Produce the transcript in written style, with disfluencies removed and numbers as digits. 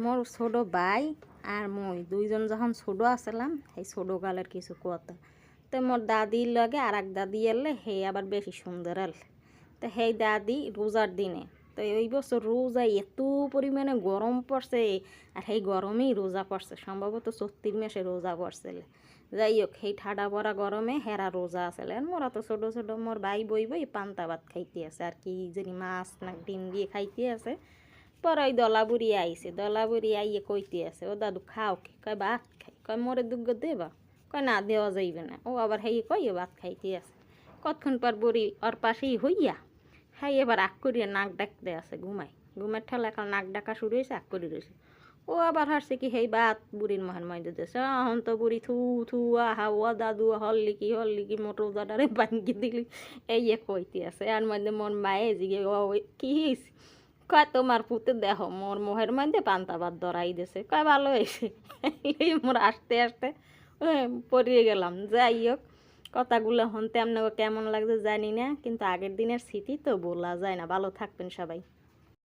মোর ছোট ভাই আর মই দুইজন যখন ছোট আসলাম সেই ছোট কালের কিছু কথা। তো মোর দাদির লগে আর এক দাদি এলে হে আবার বেশি সুন্দর এল। তো সেই দাদি রোজার দিনে তো এই বছর রোজায় এত পরিমাণে গরম পড়ছে আর সেই গরমেই রোজা পড়ছে, সম্ভবত 34 মাসে রোজা পড়ছিল। যাই হোক সেই ঠাডা পড়া গরমে হেরা রোজা আসলে আর মোরা তো ছোটো ছোটো মোর ভাই বই বই পান্তা ভাত খাইতে আছে আর কি জানি মাছ না ডিম দিয়ে খাইতে আছে। পরে ওই দলাবুড়ি আইছে, দলাবুড়ি আইয়ে কইতে আছে ও দাদু খাও কি, কয় ভাত খাই, কয় মোরে দুগ্গ দেবা, কয় না দেওয়া যাইবে না। ও আবার হেই কই ভাত খাইতে আছে। কতক্ষণ পর বুড়ি ওর পাশেই হইয়া হ্যাঁ এবার আগ করিয়া নাক ডাকতে আছে, ঘুমের ঠেলা এখন নাক ডাকা শুরু হয়েছে, আগ করি রয়েছে। ও আবার হাসছে কি হেই বাত বুড়ির মহান মাইতে দিয়েছে, এখন তো বুড়ি থু থু আহা ও দাদু হল্লি কি মোটর দাদারে বাঙ্গি দিলি এই কইতে আছে। আর মধ্যে মোর মায়ে জিগে ও কি হয়েছে, কয় তোমার পুতে দেহ মোর মোহের মধ্যে পান্তা ভাত ধরাই দিয়েছে, কয় ভালো হয়েছে। এই মোর আসতে আসতে পড়িয়ে গেলাম। যাই হোক কথাগুলো শুনতে আপনাকে কেমন লাগছে জানি না, কিন্তু আগের দিনের স্মৃতি তো বলা যায় না। ভালো থাকবেন সবাই।